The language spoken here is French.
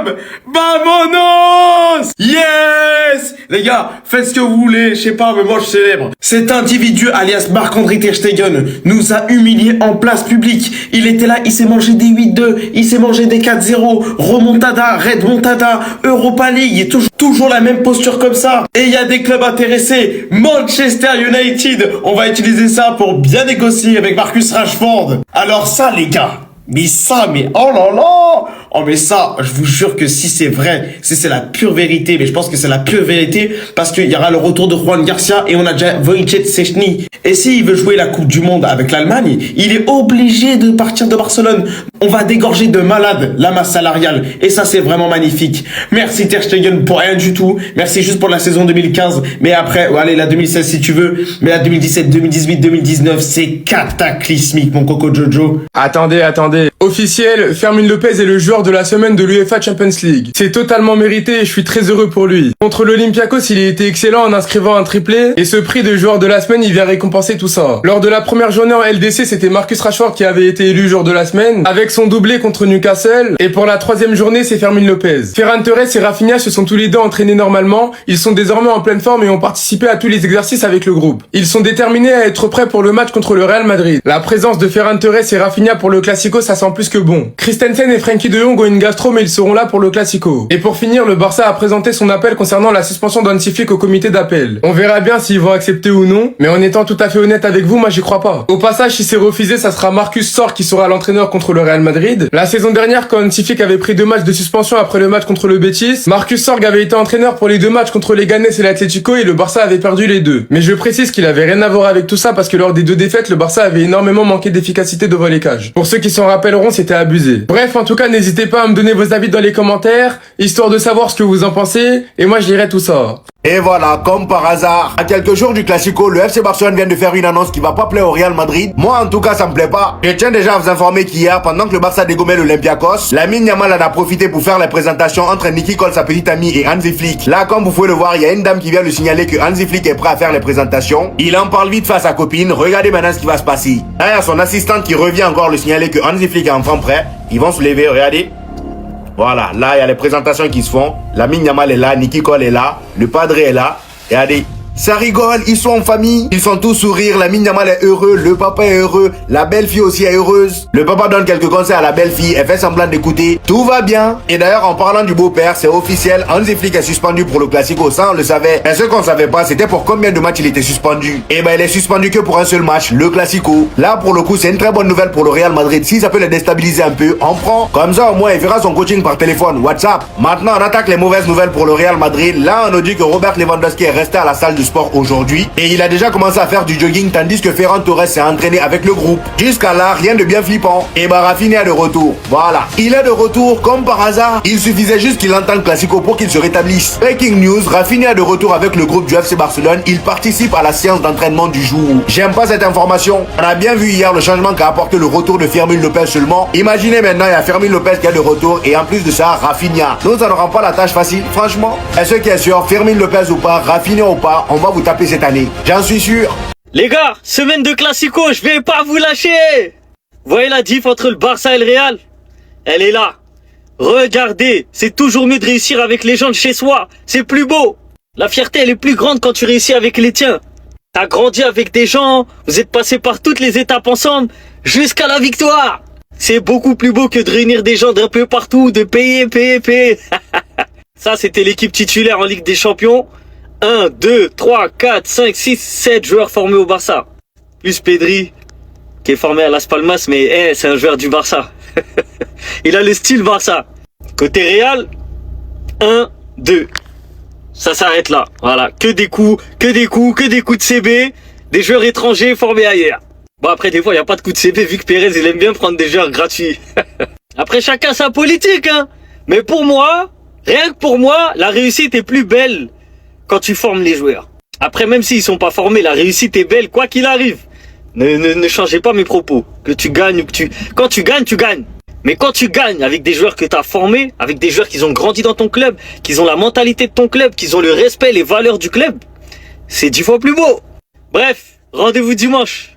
club. Vamonos! Yes! Les gars, faites ce que vous voulez, je sais pas, mais moi je célèbre. Cet individu, alias Marc-André Ter Stegen, nous a humiliés en place publique. Il était là, il s'est mangé des 8-2, il s'est mangé des 4-0, remontada, Red Montada, Europa League, toujours la même posture comme ça. Et il y a des clubs intéressés. Manchester United, on va utiliser ça pour bien négocier avec Marcus Rashford. Alors ça, les gars, mais oh là là! Oh mais ça, je vous jure que si c'est vrai, si c'est la pure vérité, mais je pense que c'est la pure vérité, parce qu'il y aura le retour de Juan Garcia et on a déjà Wojciech Szczęsny. Et s'il veut jouer la Coupe du Monde avec l'Allemagne, il est obligé de partir de Barcelone. On va dégorger de malade la masse salariale. Et ça, c'est vraiment magnifique. Merci Ter Stegen pour rien du tout. Merci juste pour la saison 2015. Mais après, allez, la 2016 si tu veux. Mais la 2017, 2018, 2019, c'est cataclysmique, mon coco Jojo. Attendez. Officiel, Fermín López est le joueur de la semaine de l'UEFA Champions League. C'est totalement mérité et je suis très heureux pour lui. Contre l'Olympiakos, il a été excellent en inscrivant un triplé et ce prix de joueur de la semaine, il vient récompenser tout ça. Lors de la première journée en LDC, c'était Marcus Rashford qui avait été élu joueur de la semaine avec son doublé contre Newcastle et pour la troisième journée, c'est Fermín López. Ferran Torres et Rafinha se sont tous les deux entraînés normalement. Ils sont désormais en pleine forme et ont participé à tous les exercices avec le groupe. Ils sont déterminés à être prêts pour le match contre le Real Madrid. La présence de Ferran Torres et Rafinha pour le Classico, ça sent plus que bon. Christensen et Frenkie de Jong ont une gastro mais ils seront là pour le Classico. Et pour finir, le Barça a présenté son appel concernant la suspension d'Hansi Flick au comité d'appel. On verra bien s'ils vont accepter ou non, mais en étant tout à fait honnête avec vous, moi j'y crois pas. Au passage, si c'est refusé, ça sera Marcus Sorg qui sera l'entraîneur contre le Real Madrid. La saison dernière, quand Hansi Flick avait pris 2 matchs de suspension après le match contre le Betis, Marcus Sorg avait été entraîneur pour les 2 matchs contre les Ganes et l'Atlético et le Barça avait perdu les 2. Mais je précise qu'il avait rien à voir avec tout ça parce que lors des 2 défaites, le Barça avait énormément manqué d'efficacité devant les cages. Pour ceux qui s'en rappelleront, c'était abusé. Bref, en tout cas, n'hésitez pas à me donner vos avis dans les commentaires, histoire de savoir ce que vous en pensez, et moi je lirai tout ça. Et voilà, comme par hasard, à quelques jours du Classico, le FC Barcelone vient de faire une annonce qui va pas plaire au Real Madrid. Moi, en tout cas, ça me plaît pas. Je tiens déjà à vous informer qu'hier, pendant que le Barça dégommait l'Olympiakos, Lamine Yamal en a profité pour faire la présentation entre Nicky Cole, sa petite amie, et Hansi Flick. Là, comme vous pouvez le voir, il y a une dame qui vient lui signaler que Hansi Flick est prêt à faire les présentations. Il en parle vite face à sa copine. Regardez maintenant ce qui va se passer. Là, il y a son assistante qui revient encore lui signaler que Hansi Flick est enfin prêt. Ils vont se lever, regardez. Voilà, là, il y a les présentations qui se font. Lamine Yamal est là, Nicky Cole est là, le padre est là. Regardez, ça rigole, ils sont en famille, ils sont tous sourires, Lamine Yamal est heureux, le papa est heureux, la belle-fille aussi est heureuse. Le papa donne quelques conseils à la belle-fille, elle fait semblant d'écouter, tout va bien. Et d'ailleurs, en parlant du beau-père, c'est officiel, Hansi Flick est suspendu pour le Classico, ça on le savait. Et ce qu'on savait pas, c'était pour combien de matchs il était suspendu. Et ben il est suspendu que pour un seul match, le Classico. Là pour le coup, c'est une très bonne nouvelle pour le Real Madrid. Si ça peut le déstabiliser un peu, on prend. Comme ça au moins il verra son coaching par téléphone, WhatsApp. Maintenant on attaque les mauvaises nouvelles pour le Real Madrid. Là on nous dit que Robert Lewandowski est resté à la salle du sport aujourd'hui et il a déjà commencé à faire du jogging tandis que Ferran Torres s'est entraîné avec le groupe. Jusqu'à là, rien de bien flippant. Et bah Rafinha est de retour. Voilà, il est de retour comme par hasard. Il suffisait juste qu'il entende Classico pour qu'il se rétablisse. Breaking news, Rafinha est de retour avec le groupe du FC Barcelone. Il participe à la séance d'entraînement du jour. J'aime pas cette information. On a bien vu hier le changement qu'a apporté le retour de Fermín López seulement. Imaginez maintenant, il y a Fermín López qui est de retour et en plus de ça, Rafinha. Nous, ça ne rend pas la tâche facile, franchement. Et ce qui est sûr, Fermín López ou pas, Rafinha ou pas, on va vous taper cette année. J'en suis sûr. Les gars, semaine de Classico, je vais pas vous lâcher. Voyez la diff entre le Barça et le Real? Elle est là. Regardez, c'est toujours mieux de réussir avec les gens de chez soi. C'est plus beau. La fierté, elle est plus grande quand tu réussis avec les tiens. T'as grandi avec des gens, vous êtes passés par toutes les étapes ensemble, jusqu'à la victoire. C'est beaucoup plus beau que de réunir des gens d'un peu partout, de payer. Ça, c'était l'équipe titulaire en Ligue des Champions. 1, 2, 3, 4, 5, 6, 7 joueurs formés au Barça. Plus Pedri, qui est formé à Las Palmas, mais c'est un joueur du Barça. Il a le style Barça. Côté Real, 1, 2. Ça s'arrête là. Voilà, que des coups de CB, des joueurs étrangers formés ailleurs. Bon, après, des fois, il n'y a pas de coups de CB, vu que Pérez, il aime bien prendre des joueurs gratuits. Après, chacun sa politique, hein. Mais pour moi, rien que pour moi, la réussite est plus belle quand tu formes les joueurs. Après, même s'ils sont pas formés, la réussite est belle, quoi qu'il arrive. Ne changez pas mes propos. Que tu gagnes ou que tu... Quand tu gagnes, tu gagnes. Mais quand tu gagnes avec des joueurs que tu as formés, avec des joueurs qui ont grandi dans ton club, qui ont la mentalité de ton club, qui ont le respect, les valeurs du club, c'est 10 fois plus beau. Bref, rendez-vous dimanche.